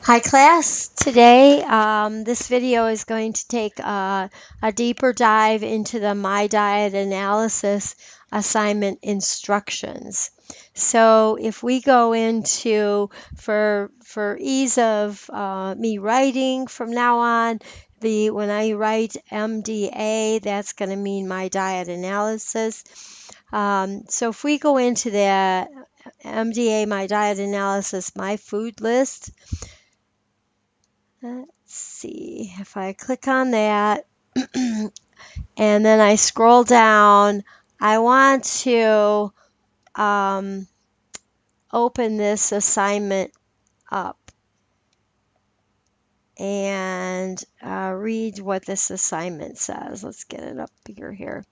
Hi class, today this video is going to take a deeper dive into the My Diet Analysis assignment instructions. So if we go into, for ease of me writing from now on, when I write MDA, that's going to mean My Diet Analysis. So if we go into the MDA, My Diet Analysis, My Food List, let's see if I click on that and then I scroll down. I want to um, open this assignment up and read what this assignment says. Let's get it up bigger here.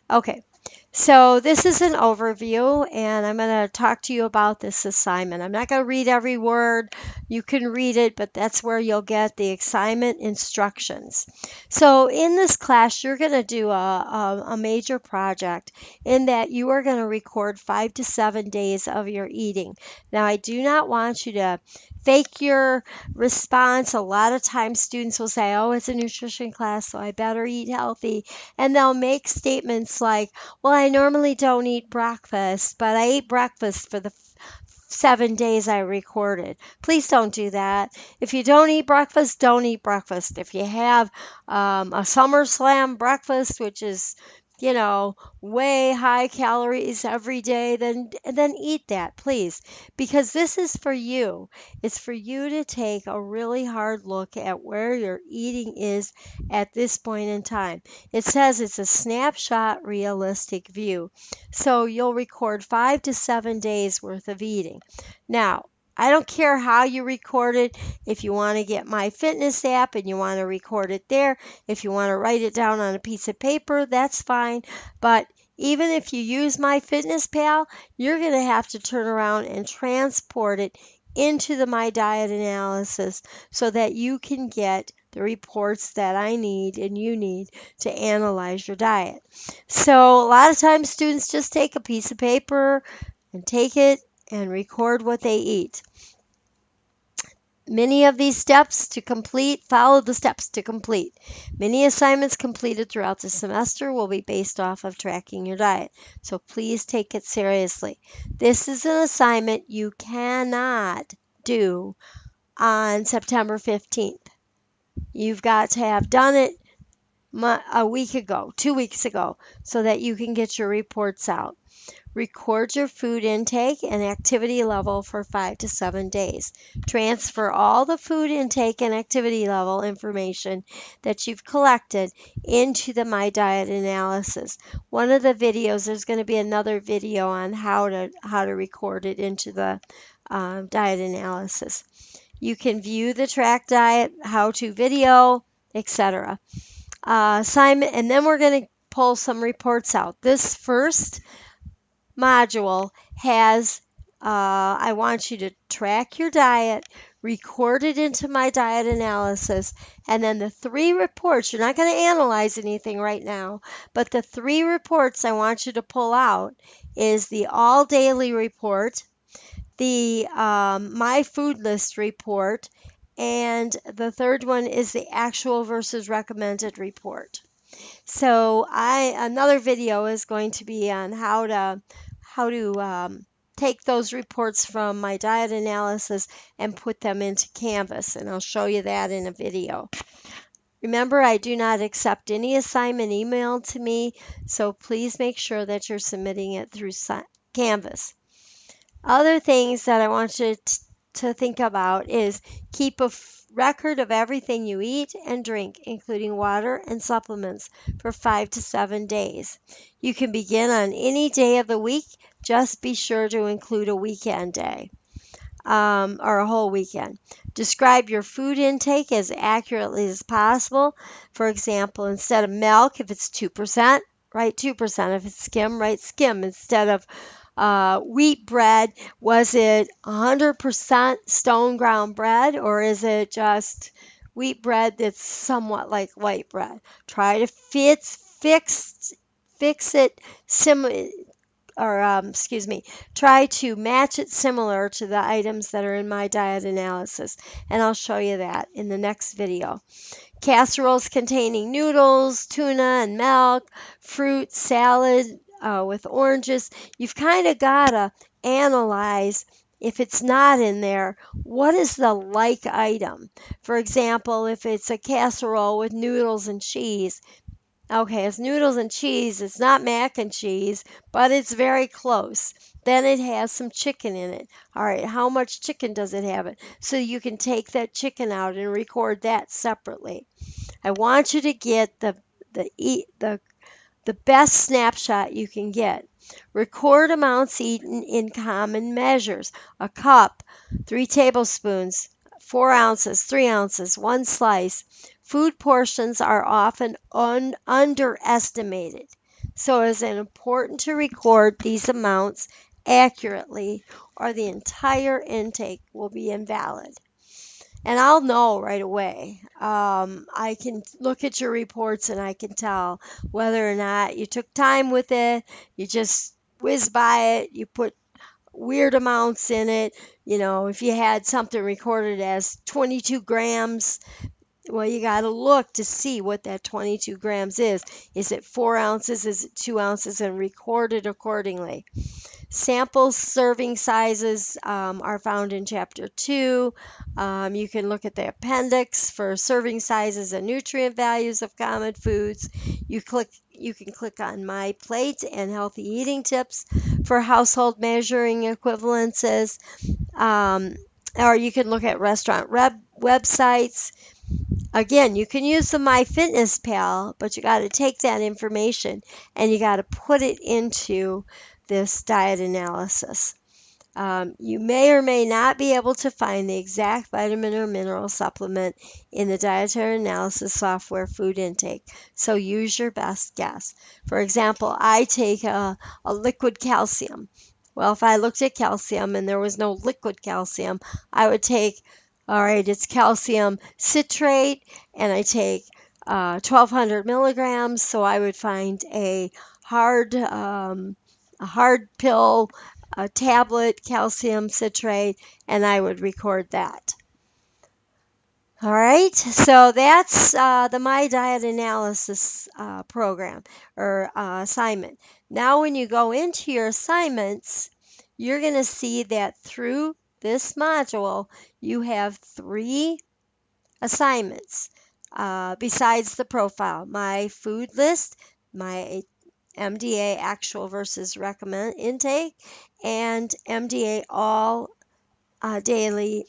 Okay, so this is an overview, and I'm going to talk to you about this assignment. I'm not going to read every word. You can read it, but that's where you'll get the assignment instructions. So in this class, you're going to do a major project in that you are going to record 5 to 7 days of your eating. Now, I do not want you to fake your response. A lot of times students will say, oh, it's a nutrition class, so I better eat healthy. And they'll make statements like, well, I normally don't eat breakfast, but I ate breakfast for the 7 days I recorded. Please don't do that. If you don't eat breakfast, don't eat breakfast. If you have a SummerSlam breakfast, which is, way high calories every day, then eat that, please, because this is for you. It's for you to take a really hard look at where your eating is at this point in time. It says it's a snapshot realistic view. So you'll record 5 to 7 days worth of eating. Now, I don't care how you record it. If you want to get My Fitness app and you want to record it there, if you want to write it down on a piece of paper, that's fine. But even if you use My Fitness Pal, you're going to have to turn around and transport it into the My Diet Analysis so that you can get the reports that I need and you need to analyze your diet. So a lot of times students just take a piece of paper and take it and record what they eat. Many of these steps to complete, follow the steps to complete. Many assignments completed throughout the semester will be based off of tracking your diet. So please take it seriously. This is an assignment you cannot do on September 15th. You've got to have done it a week ago, 2 weeks ago, so that you can get your reports out. Record your food intake and activity level for 5 to 7 days. Transfer all the food intake and activity level information that you've collected into the My Diet Analysis. One of the videos, there's going to be another video on how to record it into the diet analysis. You can view the track diet, how-to video, etc. Assignment, and then we're going to pull some reports out. This first module has, I want you to track your diet, record it into My Diet Analysis, and then the 3 reports, you're not going to analyze anything right now, but the 3 reports I want you to pull out is the All Daily report, the My Food List report, and the third one is the Actual versus Recommended report. So another video is going to be on how to take those reports from My Diet Analysis and put them into Canvas, and I'll show you that in a video. Remember, I do not accept any assignment emailed to me, so please make sure that you're submitting it through Canvas. Other things that I want you to think about is keep a record of everything you eat and drink, including water and supplements, for 5 to 7 days. You can begin on any day of the week. Just be sure to include a weekend day or a whole weekend. Describe your food intake as accurately as possible. For example, instead of milk, if it's 2%, write 2%. If it's skim, write skim. Instead of wheat bread, was it 100% stone ground bread, or is it just wheat bread that's somewhat like white bread? Try to fix it or excuse me, try to match it similar to the items that are in my diet analysis. And I'll show you that in the next video. Casseroles containing noodles, tuna and milk, fruit, salad with oranges. You've kind of got to analyze if it's not in there, what is the like item? For example, if it's a casserole with noodles and cheese, okay, it's noodles and cheese. It's not mac and cheese, but it's very close. Then it has some chicken in it. All right, how much chicken does it have? So you can take that chicken out and record that separately. I want you to get the best snapshot you can get. Record amounts eaten in common measures. A cup, 3 tablespoons, 4 ounces, 3 ounces, one slice. Food portions are often underestimated. So it is important to record these amounts accurately or the entire intake will be invalid. And I'll know right away. I can look at your reports and I can tell whether or not you took time with it, you just whiz by it, you put weird amounts in it. You know, if you had something recorded as 22 grams, well, you got to look to see what that 22 grams is. Is it 4 ounces? Is it 2 ounces? And record it accordingly. Sample serving sizes are found in Chapter 2. You can look at the appendix for serving sizes and nutrient values of common foods. You can click on My Plate and Healthy Eating Tips for household measuring equivalences. Or you can look at restaurant websites. Again, you can use the MyFitnessPal, but you got to take that information and you got to put it into this diet analysis. You may or may not be able to find the exact vitamin or mineral supplement in the dietary analysis software food intake, so use your best guess. For example, I take a liquid calcium. Well, if I looked at calcium and there was no liquid calcium, I would take, all right, it's calcium citrate, and I take 1,200 milligrams, so I would find hard, um, a hard pill, a tablet, calcium citrate, and I would record that. All right, so that's the My Diet Analysis program or assignment. Now, when you go into your assignments, you're going to see that through this module, you have 3 assignments besides the profile: my food list, my MDA actual versus recommend intake, and MDA all daily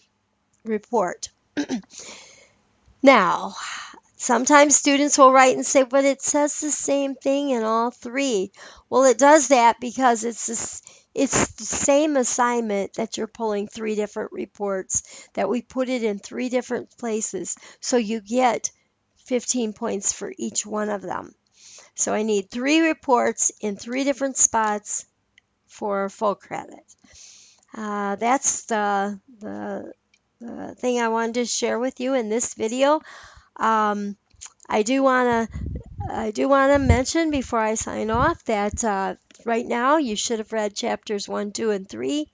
report. Now, sometimes students will write and say, but it says the same thing in all 3. Well, it does that because it's the same assignment that you're pulling 3 different reports, that we put it in 3 different places. So you get 15 points for each one of them. So I need 3 reports in 3 different spots for full credit. That's the thing I wanted to share with you in this video. I do want to mention before I sign off that right now you should have read chapters 1, 2, and 3,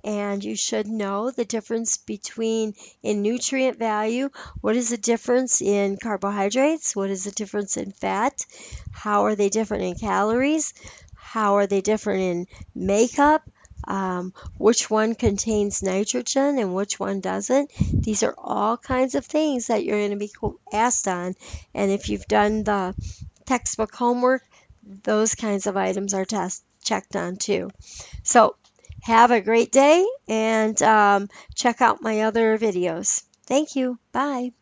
and you should know the difference between in nutrient value. What is the difference in carbohydrates? What is the difference in fat? How are they different in calories? How are they different in makeup? Which one contains nitrogen and which one doesn't? These are all kinds of things that you're going to be asked on. And if you've done the textbook homework, those kinds of items are checked on too. So have a great day and check out my other videos. Thank you. Bye.